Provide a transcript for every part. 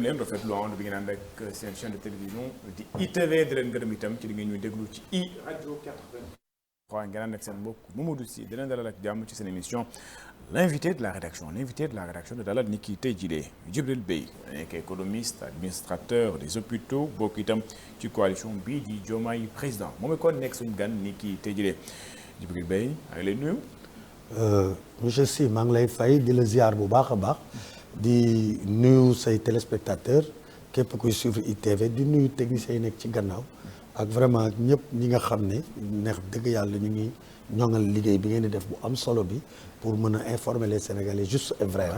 leen rafetlu ànd bi ngeen ànd ak seen chaîne de télévision di ITV di leen gërëm itam ci li ngeen ñuy déglu ci i rajo 83 ngeen ànd ak seen mbokk Mamadou Sy dina dalal ak jàmm ci seen émission l'invité de la rédaction de dalal ni kii tey jii de Djibril Bèye nekk économiste administrateur des hôpitaux bokk itam ci coalition bii di Diomaye président moom kon nekk suñu gan ni kii tey jii de Djibril Bèye maa ngi lay nuyu. monsieur Sy maa ngi lay fay di la ziar bu baax a baax di nuyu say téléspectateurs képp kuy suivre ITV di nuyu techniciens yi nekk ci gannaaw ak vraiment ñëpp ñi nga xam ne neex dëgg yàlla ñu ngi ñoŋal liggéey bi ngeen di def bu am solo bi pour mën a informer les Sénégalais juste et vrai.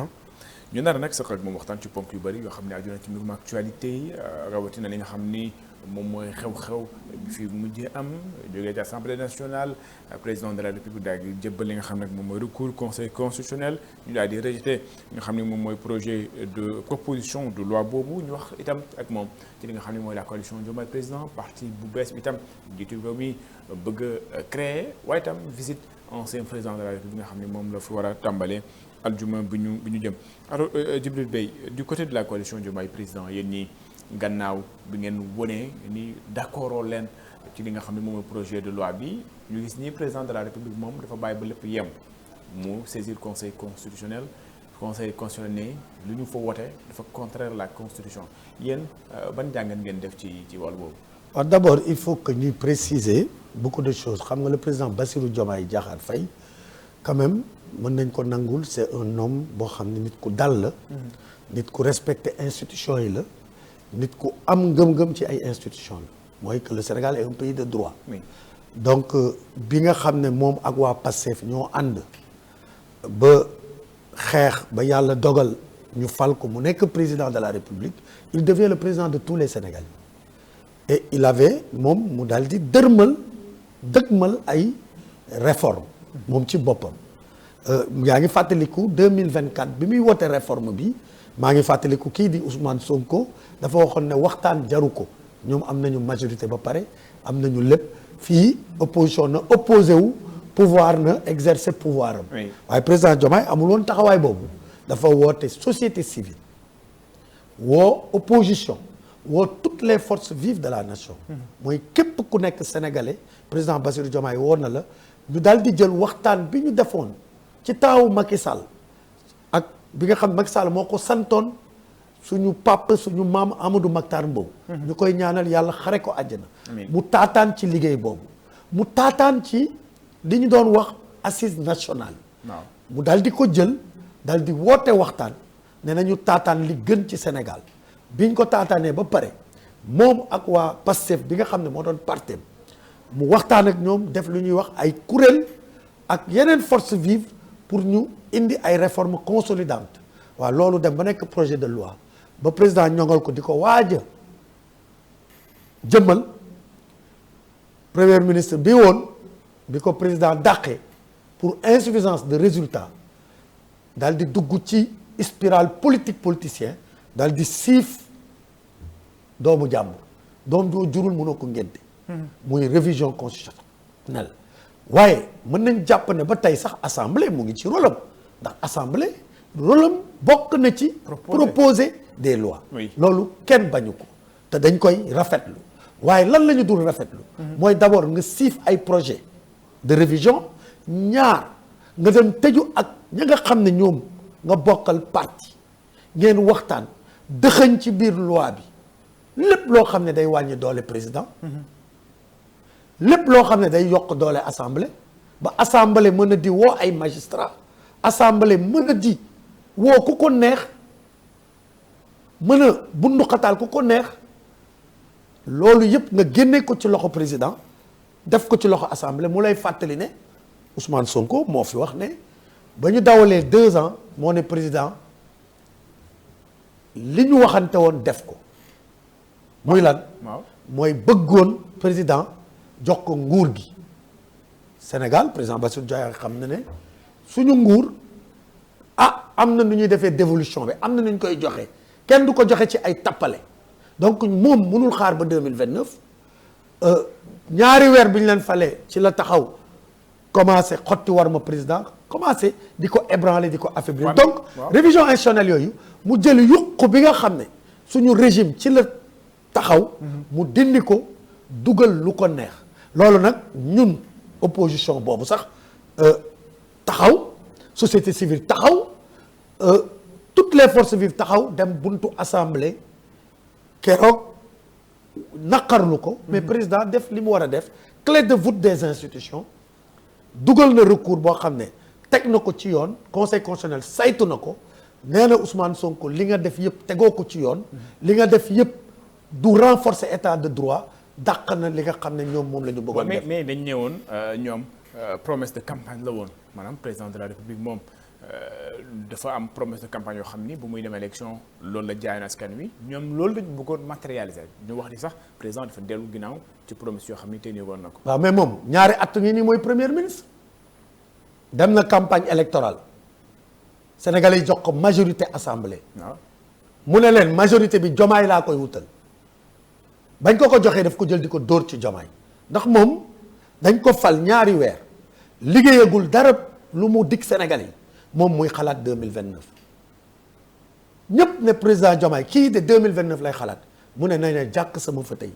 ñu nar nag sax ak moom waxtaan ci ponk yu bëri yoo xam ne aju na ci mbirum actualité yi rawatina li nga xam ni moom mooy xew-xew bi fi mujjee am jógee ci assemblée nationale président de la république daal di jébbal li nga xam ne moom mooy recours conseil constitutionnel ñu daal di rejeté nga xam ne moom mooy projet de proposition de loi boobu ñu wax itam ak moom ci li nga xam ne mooy la coalition Diomaye président parti bu bees bi itam jiitu réew mi bëgg a créer waaye itam visite ancien président de la république nga xam ne moom la fi war a tàmbalee aljuma bi ñu jëm. alors Djibril Bèye du côté de la coalition Diomaye président yéen ñi gannaaw bi ngeen wone ni d'accord leen ci li nga xam ne moom mooy projet de loi bi ñu gis ni président de la république moom dafa bàyyi ba lépp yem mu saisir conseil constitutionnel ne lu ñu fa wote dafa contraire la constitution yéen ban jàngat ngeen def ci wàllu boobu. waaw d'abord il faut que ñuy préciser beaucoup de choses xam nga le président Bassirou Diomaye Diakhar Faye quand même mën nañ ko nangul c'est un homme boo xam ne nit ku dal la. nit ku respecter institution yi la. nit ku am ngëm-ngëm ci ay institutions la mooy que le Sénégal est un pays de droit. Oui. donc bi nga xam ne moom ak waa Pastef ñoo ànd ba xeex ba yàlla dogal ñu fal ko mu nekk président de la République il devient le président de tous les Sénégalais et il avait moom mu daal di dëgmal ay réformes moom ci boppam yaa ngi fàttaliku 2024 bi muy wote réforme bi maa ngi fàttaliku kii di Ousmane Sonko dafa waxoon ne waxtaan jaru ko ñoom am nañu majorité ba pare am nañu lépp fii opposition na opposé wu pouvoir na exercer pouvoir am. Oui. waaye président Diomaye amul woon taxawaay boobu dafa woote société civile woo opposition woo toutes les forces vives de la nation. mooy képp ku nekk sénégalais président Bassirou Diomaye woo na la ñu daal di jël waxtaan bi ñu defoon ci taawu Macky Sall ak bi nga xam Macky Sall moo ko santoon suñu papa suñu maam Amadou Makhtar Mbow. ñu koy ñaanal yàlla xare ko àjjana. mu taataan ci liggéey boobu. mu taataan ci li ñu doon wax assise nationale. waaw mu daal di ko jël daal di woote waxtaan ne nañu taataan li gën ci Sénégal biñ ko taataanee ba pare moom ak waa Pastef bi nga xam ne moo doon partem mu waxtaan ak ñoom def lu ñuy wax ay kuréel ak yeneen force vive pour ñu indi ay réformes consolidantes waaw loolu dem ba nekk projet de loi ba président ñongal ko di ko waaja jëmmal premier ministre bi woon bi ko président dàqee pour insuffisance de résultat daal di dugg ci spirale politicien daal di siif doomu jàmbur doom joo jurul mënoo ko ngénte muy révision constitutionnelle waaye mën nañ jàpp ne ba tey sax assemblée mu ngi ci rôle am ndax assemblée rôle am bokk na ci proposer des lois. Oui. loolu kenn bañu ko te dañ koy rafetlu waaye lan la ñu dul rafetlu mooy d'abord nga siif ay projet de révision ñaar nga dem tëju ak ña nga xam ne ñoom nga bokkal parti ngeen waxtaan dëxëñ ci biir loi bi lépp loo xam ne day wàññi doole président lépp loo xam ne day yokk doole assemblée ba assemblée mën a di woo ay magistrat assemblée mën a di woo ku ko neex mën a bunduxataal ku ko neex loolu yëpp nga génne ko ci loxo président def ko ci loxo assemblée mu lay fàttali ne Ousmane Sonko moo fi wax ne ba ñu dawalee 2 ans moo ne président li ñu waxante woon def ko muy lan waaw mooy bëggoon président jox ko nguur gi Sénégal président Bassirou Diomaye xam na ne suñu nguur am na nu ñuy defee dévolution bi am na nu ñu koy joxe kenn du ko joxe ci ay tappale donc moom mënul xaar ba 2029 ñaari weer bi ñu leen falee ci la taxaw commencé xotti war ma président commencé di ko ébranler di ko affaiblir donc révision institutionnelle yooyu mu jël yuq bi nga xam ne suñu régime ci la taxaw mu dindi ko dugal lu ko neex loolu nag ñun opposition boobu sax taxaw société civile taxaw toutes les forces vives taxaw dem buntu assemblée keroog naqarlu ko mais président def li mu war a def clé de voûte des institutions dugal na recours boo xam ne teg na ko ci yoon conseil constitutionnel saytu na ko nee na Ousmane Sonko li nga def yëpp tegoo ko ci yoon li nga def yëpp du renforcer état de droit dàq na li nga xam ne ñoom moom la ñu bëggoon def mais dañ ñëwoon ñoom promesse de campagne la woon maanaam président de la république moom dafa am promesse de campagne yoo xam ni bu muy dem élection loolu la jaayoon askan wi ñoom loolu lañ bëggoon matérialiser ñu wax ni sax président dafa dellu ginnaaw ci promesse yoo xam ni tey nii woon na ko. waaw mais moom ñaari at ngi nii mooy premier ministre dem na campagne électorale sénégalais yi jox ko majorité assemblée. waaw mu ne leen majorité bi jomaay laa koy wutal bañ ko joxee daf ko jël di ko dóor ci jomaay ndax moom dañ ko fal ñaari weer liggéeyagul dara lu mu dig sénégalais yi moom muy xalaat 2029 ñëpp ne président Diomaye kii de 2029 lay xalaat mu ne nañ ne jàkk sama fauteuil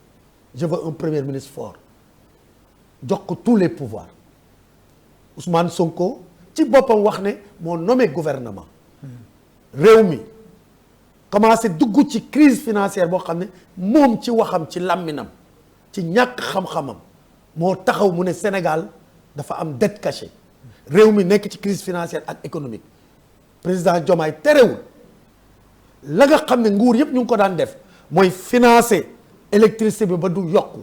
je veux un premier ministre fort jox ko tous les pouvoirs Ousmane Sonko ci boppam wax ne moo nommé gouvernement réew mi commencé dugg ci crise financière boo xam ne moom ci waxam ci làmminam ci ñàkk xam-xamam moo taxaw mu ne Sénégal dafa am dette cachée réew mi nekk ci crise financière ak économique président Diomaye terewul la nga xam ne nguur yëpp ñu ngi ko daan def mooy financer électricité bi ba du yokku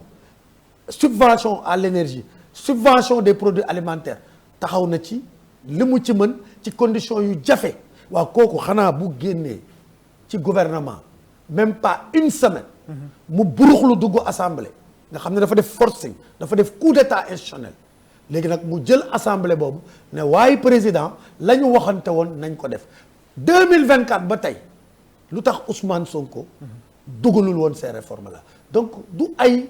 subvention à l'énergie subvention des produits alimentaires taxaw na ci li mu ci mën ci conditions yu jafe waaw kooku xanaa bu génnee ci gouvernement même pas une semaine mu buruxlu dugg assemblée nga xam ne dafa def forcing dafa def coup d'état institutionnel léegi nag mu jël assemblée boobu ne waaye président la ñu waxante woon nañ ko def 2024 ba tey lu tax Ousmane Sonko dugalul woon ces réformes là donc du ay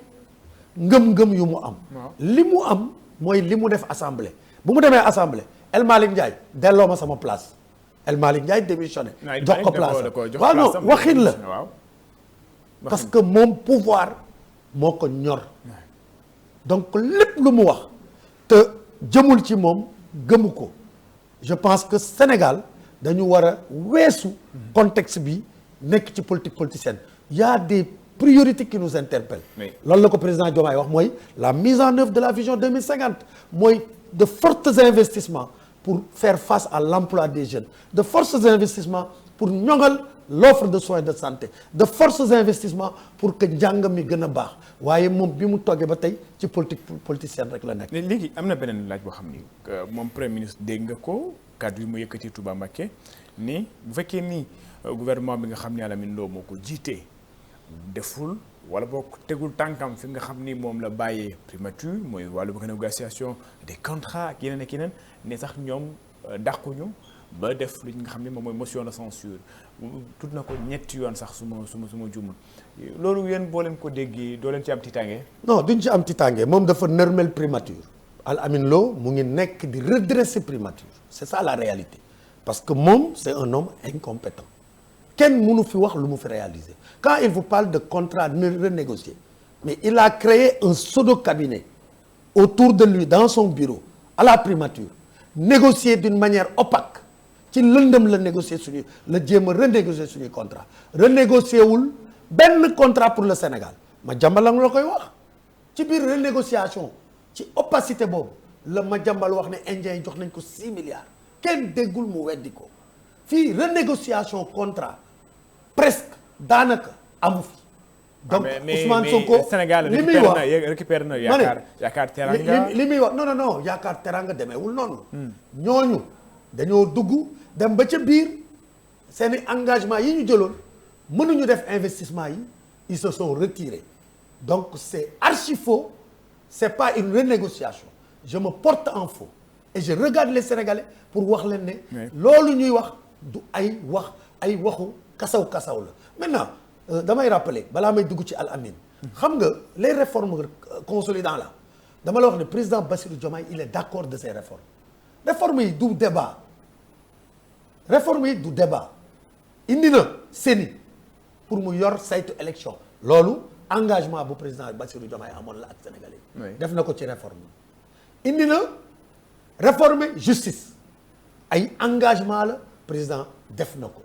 ngëm-ngëm yu mu am li mu am mooy li mu def assemblée bu mu demee assemblée El Malick Ndiaye delloo ma sama place El Malick Ndiaye démissionné jox ko place waaw non waxin la parce que moom pouvoir moo ko ñor donc lépp lu mu wax te jëmul ci moom gëmu ko je pense que Sénégal dañu war a weesu contexte bi nekk ci politique politicienne il y a des priorités qui nous interpellent loolu la ko président Diomaye wax mooy la mise en œuvre de la vision 2050 mooy de forts investissements pour faire face à l'emploi des jeunes de forts investissements pour ñoŋal l'offre de soins de santé de forts investissements pour que njàng mi gën a baax waaye moom bi mu toggee ba tey ci politique politicienne rek la nekk. léegi am na beneen laaj boo xam ni moom premier ministre dégg nga ko kàddu yi mu yëkkati Touba Mbacké ni bu fekkee ni gouvernement bi nga xam ne Alamine Lo moo ko jiitee deful wala boo tegul tànkam fi nga xam ni moom la bàyyee primature mooy wàllu négociation des contrats ak yeneen ak yeneen ne sax ñoom dàquñu ba def li nga xam ne moom mooy motion de censure tudd na ko ñetti yoon sax su ma jumul loolu yéen boo leen ko déggee doo leen ci am tiitaange. non duñ ci am tiitaange moom dafa nërmel primature Alamine Lo mu ngi nekk di redresser primature c'est ça la réalité parce que moom c'est un homme incompétent kenn mënu fi wax lu mu fi réaliser quand il vous parle de contrat renégocié mais il a créé un pseudo-cabinet autour de lui dans son bureau à la primature négocier d'une manière opaque ci lëndëm la négocier suñu la jéem a renégocier suñuy contrat renégocier wul benn contrat pour le Sénégal ma jàmbalang la koy wax ci biir renégociation ci opacité boobu la ma jàmbal wax ne Indien yi jox nañ ko 6 milliards kenn déggul mu weddi ko fii renégociation contrat presque daanaka amu fi. donc Ousmane Sonko li muy wax récupéré na yaakaar teranga li muy wax non yaakaar teranga demeewul noonu. ñooñu dañoo dugg dem ba ca biir seeni engagement yi ñu jëloon mënuñu def investissement yi ils se sont retirés donc c'est archi faux c'est pas une renégociation je me porte en faux et je regarde les Sénégalais pour wax leen ne. loolu ñuy wax du ay waxu kasaw la maintenant. damay rappeler balaa may dugg ci Al Amine xam nga les réformes consolidantes là dama la wax ne président Bassirou Diomaye il est d'accord de ces réformes yi du débat indi na CENI pour mu yor saytu élection loolu engagement bu président Bassirou Diomaye amoon la ak Sénégalais yi. def na ko ci réforme indi na réformer justice ay engagement la président def na ko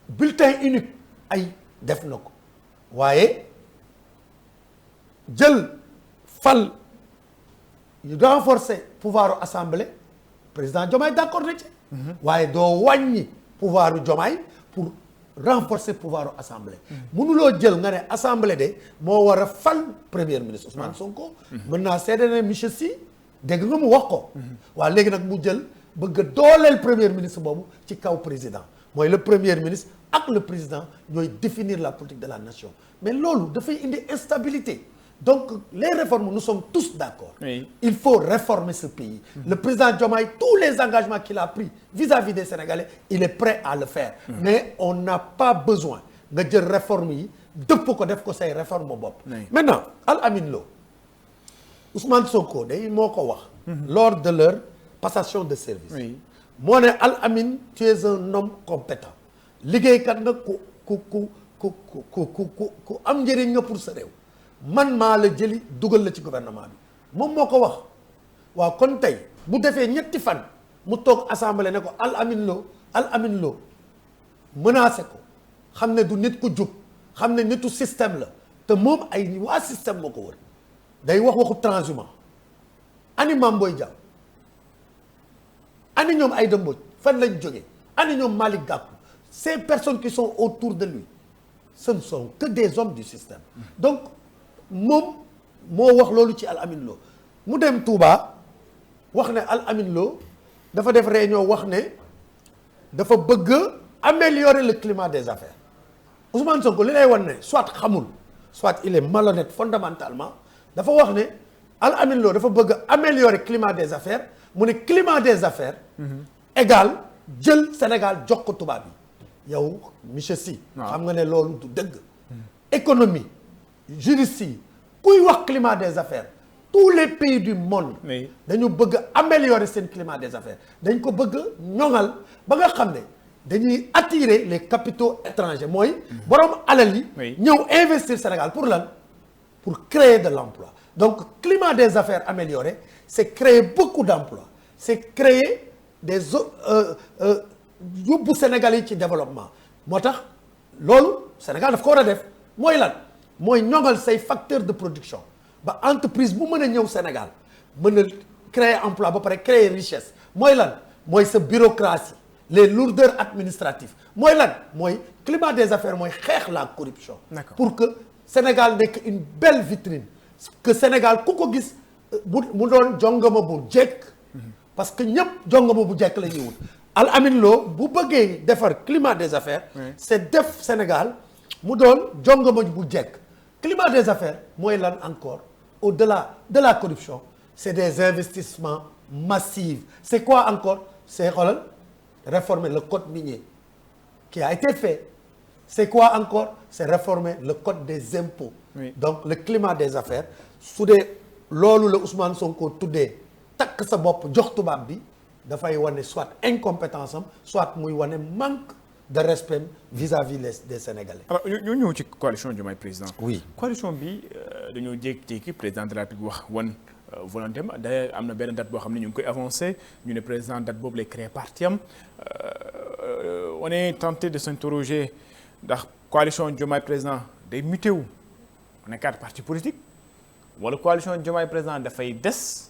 bulletin unique ay def na ko waaye jël fal yu renforcer pouvoiru assemblée président Diomaye d'accord na ci. waaye doo wàññi pouvoiru Diomaye pour renforcer pouvoiru assemblée. mënuloo jël nga ne assemblée de moo war a fal premier ministre Ousmane Sonko. mën naa seede ne monsieur Sy dégg nga mu wax ko. waaw léegi nag mu jël bëgg a dooleel premier ministre boobu ci kaw président mooy le premier ministre ak le président ñooy définir la politique de la nation mais loolu dafay indi instabilité. Donc, les réformes, nous sommes tous d'accord. Oui. Il faut réformer ce pays. Le président Diomaye, tous les engagements qu'il a pris vis-à-vis des Sénégalais, il est prêt à le faire. Mais on n'a pas besoin de dire réformer, de pour def ko say réforme bopp. Maintenant, Al Amin Lo, Ousmane Sonko, lors de leur passation de service. Oui. Moi, Al Amin, tu es un homme compétent. Liggéeykat nga ku am njëriñ nga pour sa réew. Man maa la jëli dugal la ci gouvernement bi moom moo ko wax waaw kon tey bu defee ñetti fan mu toog assemblée ne ko Al Amin Lo menacé ko xam ne du nit ku jub xam ne nitu système la te moom ay waa système moo ko wër day waxu transhumant ani Mame Boye Diao ani ñoom Aïda Mbodj fan lañ jógee ani ñoom Malick Gakou ces personnes qui sont autour de lui ce ne sont que des hommes du système donc moom moo wax loolu ci Al Amin Lo mu dem Touba wax ne Al Amin Lo dafa def réunion wax ne dafa bëgg améliorer le climat des affaires Ousmane Sonko li lay wan ne soit xamul soit il est malhonnête fondamentalement dafa wax ne Al Amin Lo dafa bëgg améliorer climat des affaires mu ne climat des affaires égal jël Sénégal jox ko tubaab yi yow monsieur Sy xam nga ne loolu du dëgg économie juriste yi kuy wax climat des affaires tous les pays du monde dañu bëgg améliorer seen climat des affaires dañ ko bëgg ñoŋal ba nga xam ne dañuy attirer les capitaux étrangers mooy borom alal yi ñëw investir Sénégal pour lan pour créer de l'emploi donc climat des affaires amélioré c'est créer beaucoup d'emplois c'est créer des yóbbu Sénégal yi ci développement moo tax loolu Sénégal daf ko war a def mooy lan mooy ñoŋal say facteur de production ba entreprise bu mën a ñëw Sénégal mën a créer emploi ba pare créer richesse mooy lan mooy sa bureaucratie les lourdeurs administratives mooy lan mooy climat des affaires mooy xeex la corruption pour que Sénégal nekk une belle vitrine que Sénégal ku ko gis mu doon jongama bu jekk parce que ñëpp jongama bu jekk la ñuy wut Al Amin Lo bu bëggee defar climat des affaires c'est def Sénégal mu doon jongama bu jekk climat des affaires mooy lan encore au-delà de la corruption c'est des investissements massifs c'est quoi encore c'est xoolal réformer le code minier qui a été fait c'est quoi encore c'est réformer le code des impôts donc le climat des affaires su dee loolu la Ousmane Sonko tuddee takk sa bopp jox tubaab bi dafay wane soit incompétence am soit muy wane manque de respect vis-à-vis des Sénégalais. alors ñu ñëw ci coalition Diomaye président. oui coalition bi dañoo jékki-jékki président de la République wax wan volonté am d'ailleurs am na benn date boo xam ne ñu ngi koy avancé ñu ne président date boobu lay créer parti am on est tenté de s'interroger ndax coalition Diomaye président day muté wu nekkaat parti politique wala coalition Diomaye président dafay des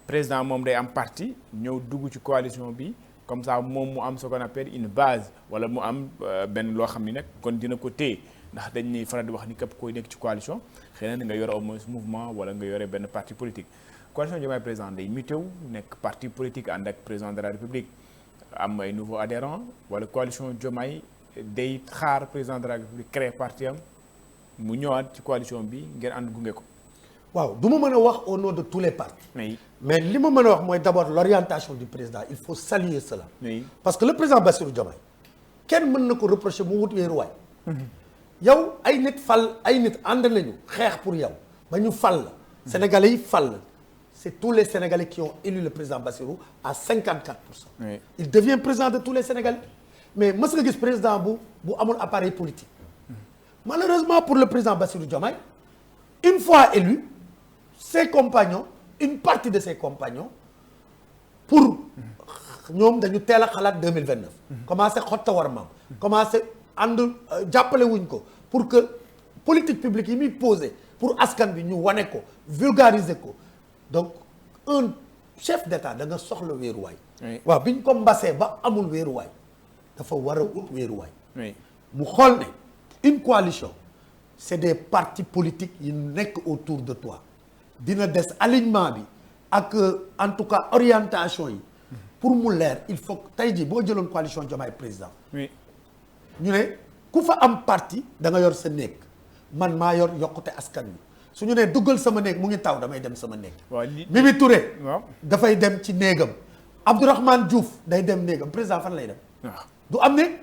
président moom day am parti ñëw dugg ci coalition bi. comme ça moom mu am ce qu'on appelle une base wala mu am benn loo xam ni nag kon dina ko téye ndax dañ ni faral di wax ni képp koy nekk ci coalition xëy na nga yore au moins mouvement wala nga yore benn parti politique coalition Diomaye président day muté wu nekk parti politique ànd ak président de la République am ay nouveaux adhérents wala coalition Diomaye day xaar président de la République créer parti am mu ñëwaat ci coalition bi ngeen ànd gunge ko. waaw du ma mën a wax au nom de tous les partis. mais li ma mën a wax mooy d'abord l'orientation du président il faut saluer cela. parce que le président Bassirou Diomaye kenn mën na ko reprocher mu wut wéeruwaay. yow ay nit ànd nañu xeex pour yow ba ñu fal la. Sénégalais yi fal la c'est tous les Sénégalais qui ont élu le président Bassirou à 54%. il devient président de tous les Sénégalais mais mës nga gis président bu amul appareil politique. malheureusement pour le président Bassirou Diomaye une fois élu ses compagnons une partie de ses compagnons pour ñoom dañu teel a xalaat 2029 commencé xotta war maam commencé ànd jàppale wuñ ko pour que politique publique yi muy posé pour askan bi ñu wane ko vulgariser ko donc un chef d'état da nga soxla wéeruwaay waaw bi ñu ko mbasee ba amul wéeruwaay dafa war a ut wéeruwaay mu xool ne une coalition c'est des partis politiques yi nekk autour de toi dina des alignement bi ak en tout cas orientation yi pour mu leer il faut que tey jii boo jëloon coalition Diomaye président ñu ne ku fa am parti da nga yor sa néeg man maa yor yokkute askan wi su ñu nee duggal sama néeg mu ngi taw damay dem sama néeg Mimi Touré dafay dem ci néegam Abdourahmane Diouf day dem néegam président fan lay dem du am néeg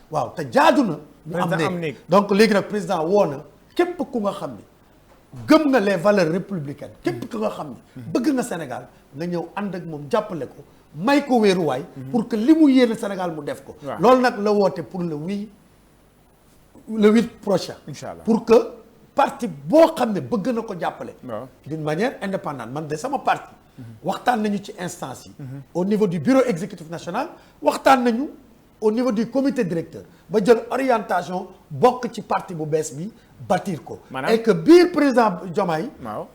waaw te jaadu na ñu am néeg donc léegi nag président woo na képp ku nga xam ne gëm nga les valeurs républicaines képp ku nga xam ne bëgg nga Sénégal nga ñëw ànd ak moom jàppale ko may ko wéeruwaay pour que li mu yéene Sénégal mu def ko loolu nag la woote pour le 8 prochain Inch'Allah pour que parti boo xam ne bëgg na ko jàppale d'une manière indépendante man de sama parti waxtaan nañu ci instance yi au niveau du bureau exécutif national waxtaan nañu au niveau du comité directeur ba jël orientation bokk ci parti bu bees bi bâtir ko et que biir président Diomaye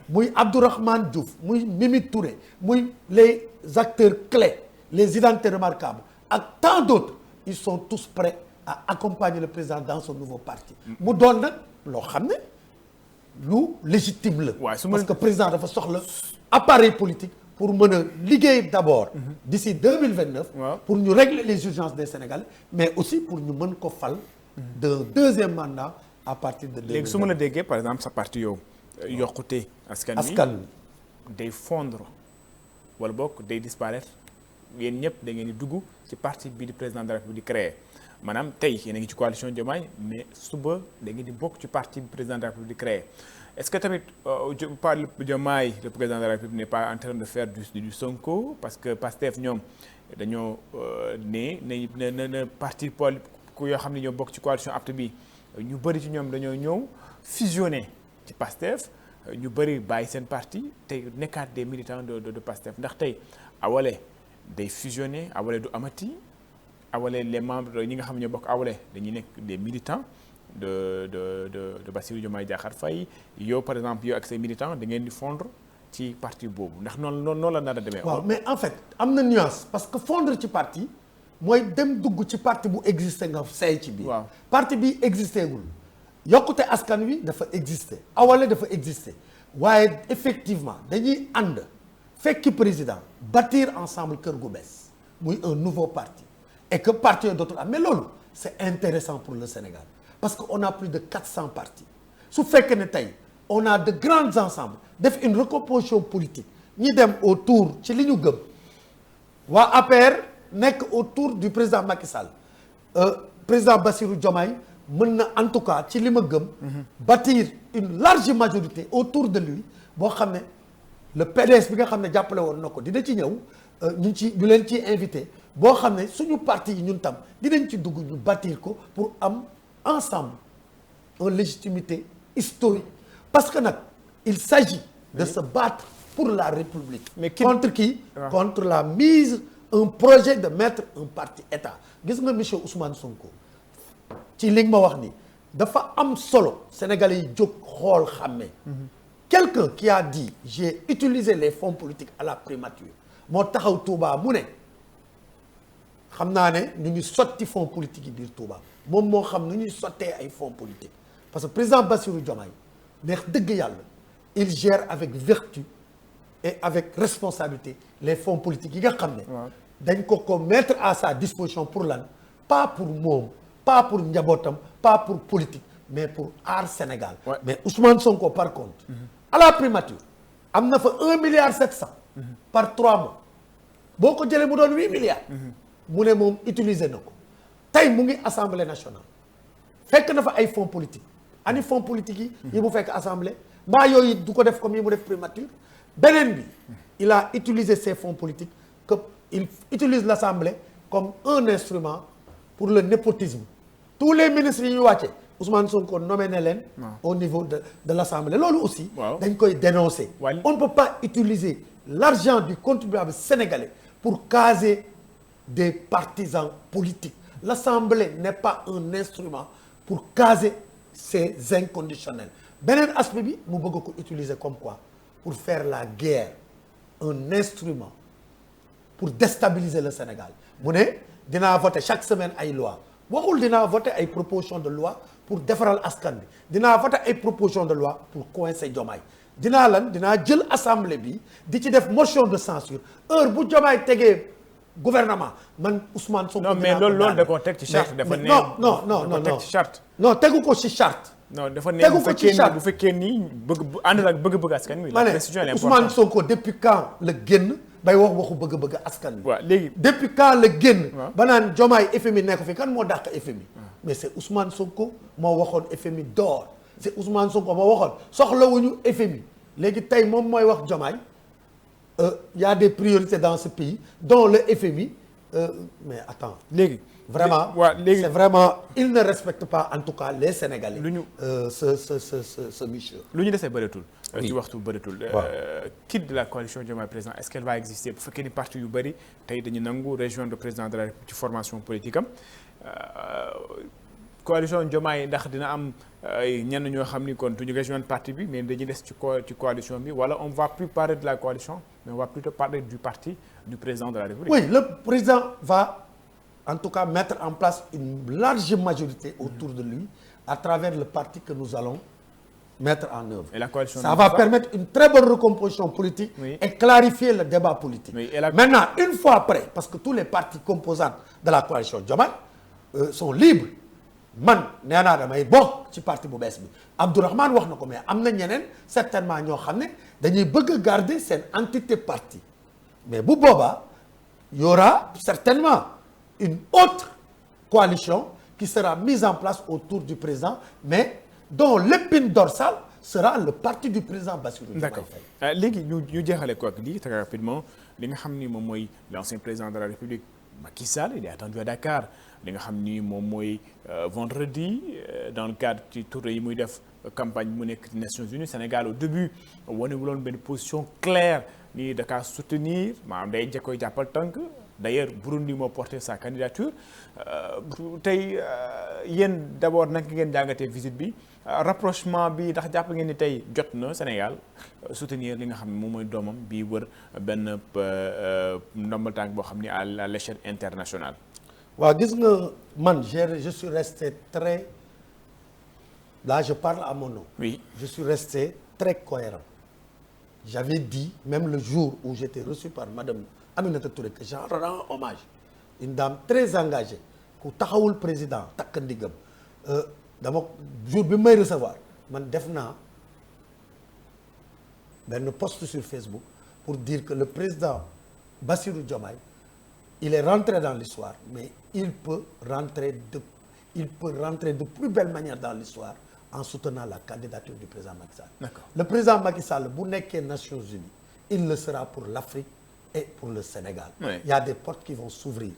muy Abdourahmane Diouf muy Mimi Touré muy les acteurs clés les identités remarquables ak tant d'autres ils sont tous prêts à accompagner le président dans son nouveau parti mu doon nag loo xam ne lu légitime la parce que président dafa soxla appareil politique pour mën a liggéey d'abord d'ici 2029 pour ñu régler les urgences des Sénégalais mais aussi pour ñu mën ko fal de deuxième mandat à partir de 2029 léegi su ma la déggee par exemple sa parti yow yokkute askan wi day fondre wala bokk day disparaître yéen ñëpp da ngeen di dugg ci parti bii di président de la République di créer maanaam tey yéen a ngi ci coalition Diomaye mais suba da ngeen di bokk ci parti bi président de la République di créer est-ce que tamit par Diomaye le président de la République n'est pas en train de faire du Sonko parce que Pastef ñoom dañoo ne parti ku yoo xam ne ñoo bokk ci coalition apte bi ñu bëri ci ñoom dañoo ñëw fusionner ci Pastef ñu bëri bàyyi seen parti tey nekkaat des militants de Pastef ndax tey Awalé day fusionner Awalé du amati Awalé les membres ñi nga xam ne ñoo bokk Awalé dañuy nekk des militants de Bassirou Diomaye Diakhar Faye yow par exemple yow ak say militants da ngeen di fondre ci parti boobu ndax noonu la nar a demee. waaw mais en fait am na nuance parce que fondre ci parti mooy dem dugg ci parti bu existé nga say ci biir. waaw parti bi existé gul yokkute askan wi dafa existé Awalé dafa existé waaye effectivement dañuy ànd fekki président bâtir ensemble kër gu bees muy un nouveau parti et que parti yooyu dootul am mais loolu c'est intéressant pour le Sénégal. Parce qu'on a plus de 400 partis su fekkee ne tey on a de grands ensembles def une recomposition politique ñi dem autour ci li ñu gëm waa APR nekk autour du président Macky Sall président Bassirou Diomaye mën na en tout cas ci li ma gëm bâtir une large majorité autour de lui boo xam ne le PDS bi nga xam ne jàppale woon na ko dina ci ñëw ñu leen ciy invité boo xam ne suñu parti yi ñun tam dinañ ci dugg ñu bâtir ko pour am ensemble une légitimité historique parce que nag il s'agit de se battre pour la République contre qui contre la mise un projet de mettre un parti État gis nga monsieur Ousmane Sonko ci li nga ma wax ni dafa am solo Sénégalais yi jóg xool xàmmee quelqu'un qui a dit j'ai utilisé les fonds politiques à la primature moo taxaw Touba mu ne xam naa ne ñu ngi sotti fonds politique yi biir Touba moom moo xam nu ñuy sottee ay fonds politiques parce que président Bassirou Diomaye neex dëgg yàlla il gère avec vertu et avec responsabilité les fonds politiques yi nga xam ne dañ ko mettre à sa disposition pour lan pas pour moom pas pour njabootam pas pour politique mais pour aar Sénégal mais Ousmane Sonko par contre à la primature am na fa 1,7 milliard par 3 mois boo ko jëlee mu doon 8 milliards mu ne moom utiliser na ko tey mu ngi assemblée nationale fekk na fa ay fonds politiques ani fonds politiques yi mu fekk assemblée mbaa yooyu du ko def comme yi mu def primature beneen bi il a utilisé ces fonds politiques que il utilise l'assemblée comme un instrument pour le népotisme tous les ministres yi ñu wàcce Ousmane Sonko nommé na leen au niveau de l'Assemblée loolu aussi dañ koy dénoncer on ne peut pas utiliser l'argent du contribuable sénégalais pour caser des partisans politiques l'Assemblée n'est pas un instrument pour caser ces inconditionnels beneen aspect bi mu bëgg ko utiliser comme quoi pour faire la guerre un instrument pour déstabiliser le Sénégal mu ne dinaa voter chaque semaine ay loi waxul dinaa voter ay proposition de loi pour defaral askan bi dinaa voter ay proposition de loi pour coincer Diomaye dinaa jël assemblée bi di ci def motion de censure heure bu Diomaye tegee gouvernement man Ousmane Sonko. non mais loolu da koo teg ci charte dafa ne non teg ci charte. non tegu ko ci charte. non dafa ne bu fekkee ni bëgg ànd ak bëgg-bëgg askan wi. la précision est importante Ousmane Sonko depuis quand la génn bay waxu bëgg-bëgg askan wi. waaw léegi depuis quand la génn. ba naan Diomaye FMI nekk fi kan moo dàq FMI. mais c'est Ousmane Sonko moo waxoon FMI door c'est Ousmane Sonko moo waxoon soxlawuñu FMI léegi tey moom mooy wax Diomaye y a des priorités dans ce pays dont le FMI mais attends léegi vraiment c'est vraiment il ne respecte pas en tout cas les Sénégalais. lu ñu ce monsieur. lu ñu desee bëreetul. ci waxtu bëreetul. quitte de la coalition Diomaye président est-ce qu'elle va exister bu fekkee ni parti yu bëri tey dañu nangu rejoindre le président de la République ci formation politique am coalition Diomaye ndax dina am ñenn ñoo xam ni kon duñu rejoindre parti bi mais dañuy des ci coalition bi wala on va plus parler de la coalition mais on va plutôt parler du parti du président de la République. oui le président va en tout cas mettre en place une large majorité autour de lui à travers le parti que nous allons mettre en œuvre. Et la coalition ça va permettre une très bonne recomposition politique et clarifier le débat politique. Maintenant une fois après parce que tous les partis composants de la coalition Diomaye sont libres man nee naa damay bokk ci parti bu bees bi Abdourahmane wax na ko mais am na ñeneen certainement ñoo xam ne dañuy bëgg a garder seen entité parti mais bu boobaa y aura certainement une autre coalition qui sera mise en place autour du président mais dont l'épine dorsale sera le parti du président Bassirou Diomaye Faye. D'accord léegi ñu jeexale ko ak lii très rapidement li nga xam ni moom mooy l'ancien président de la République Macky Sall il est attendu à Dakar li nga xam ni moom mooy vendredi dans le cadre ci tournée yi muy def campagne mu nekk Nations Unies Sénégal au début wanewuloon benn position claire ni Dakar soutenir maanaam day jekkoy jàppal tànk d'ailleurs Burundi moo porté sa candidature tey yéen d'abord naka ngeen jàngatee visite bi rapprochement bi ndax jàpp ngeen ni tey jot na Sénégal soutenir li nga xam ne moom mooy doomam bii wër benn ndombal tànk boo xam ni à l'échelle internationale. waaw gis nga man je suis resté très là je parle à mon nom. oui je suis resté très cohérent. J'avais dit même le jour où j'étais reçu par madame Aminata Touré que j'en rends hommage une dame très engagée ku taxawul président takk ndigam dama jour bi may recevoir man def naa benn post sur Facebook pour dire que le président Bassirou Diomaye il est rentré dans l'histoire mais il peut rentrer de plus belle manière dans l'histoire en soutenant la candidature du président Macky Sall. D'accord. Le président Macky Sall bu nekkee Nations Unies il le sera pour l'Afrique et pour le Sénégal. Oui. Il y a des portes qui vont s'ouvrir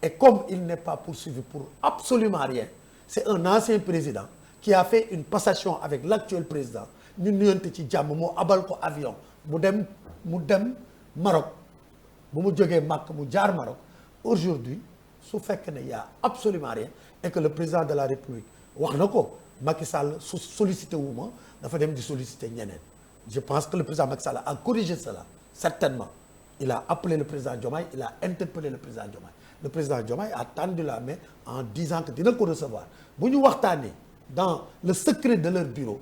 et comme il n'est pas poursuivi pour absolument rien c'est un ancien président qui a fait une passation avec l'actuel président ñu nuyante ci jàmm moo abal ko avion mu dem Maroc bu mu jógee Makka mu jaar Maroc aujourd'hui su fekkee ne y a absolument rien et que le président de la République wax na ko Macky Sall su sollicité wu ma dafa dem di sollicité ñeneen je pense que le président Macky Sall a corrigé cela certainement il a appelé le président Diomaye il a interpellé le président Diomaye le président Diomaye a tendu la main en disant que dina ko recevoir bu ñu waxtaanee dans le secret de leur bureau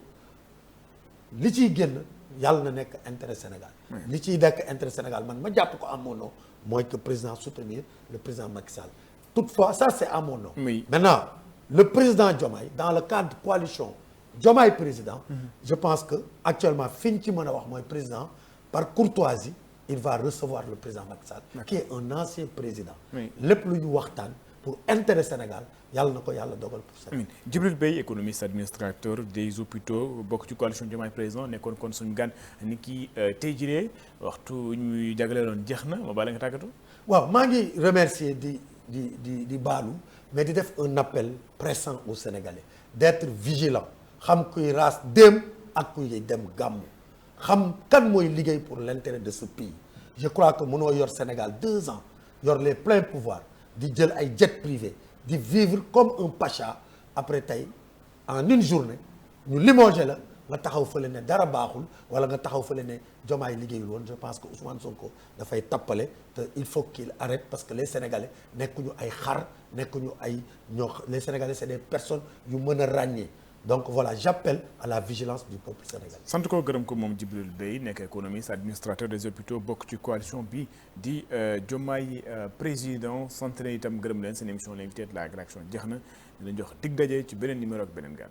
li ciy génn yàlla na nekk intérêt Sénégal li ciy nekk intérêt Sénégal man ma jàpp ko à mon nom mooy que président soutenir le président Macky Sall toutefois ça c'est à mon nom. Oui. Maintenant le président Diomaye dans le cadre de coalition Diomaye président je pense que actuellement fi ñu ci mën a wax mooy président par courtoisie il va recevoir le président Macky Sall qui est un ancien président lépp lu ñu waxtaan pour intérêt Sénégal yàlla na ko yàlla dogal pour ça. Djibril Beye économiste administrateur des hôpitaux bokk ci coalition Diomaye président nekkoon kon suñu gan ni ki tey jii waxtu ñuy jagleeloon jeex na ma bala nga tàggatu. waaw maa ngi remercier di di baalu mais di def un appel pressant aux Sénégalais d'être vigilant xam kuy raas dem ak kuy dem gàmmu xam kan mooy liggéey pour l'intérêt de ce pays. Je crois que mënoo yor Sénégal 2 ans yor les pleins pouvoirs di jël ay jet privé di vivre comme un pacha après tey en une journée ñu limogé la nga taxaw fële ne dara baaxul wala nga taxaw fële ne Diomaye liggéeyul woon. Je pense que Ousmane Sonko dafay tappale te il faut qu'il arrête parce que les Sénégalais nekkuñu ay xar nekkuñu ay les Sénégalais c'est des personnes yu mën a ràññee. Donc voilà, j'appelle à la vigilance du peuple sénégalais. sant ko gërëm ko moom Djibril Bèye nekk économiste administrateur des hôpitaux bokk ci coalition bi di Diomaye président sant na itam gërëm leen seen émission l'invité de la rédaction jeex na dina jox dig daje ci beneen numéro ak beneen gaan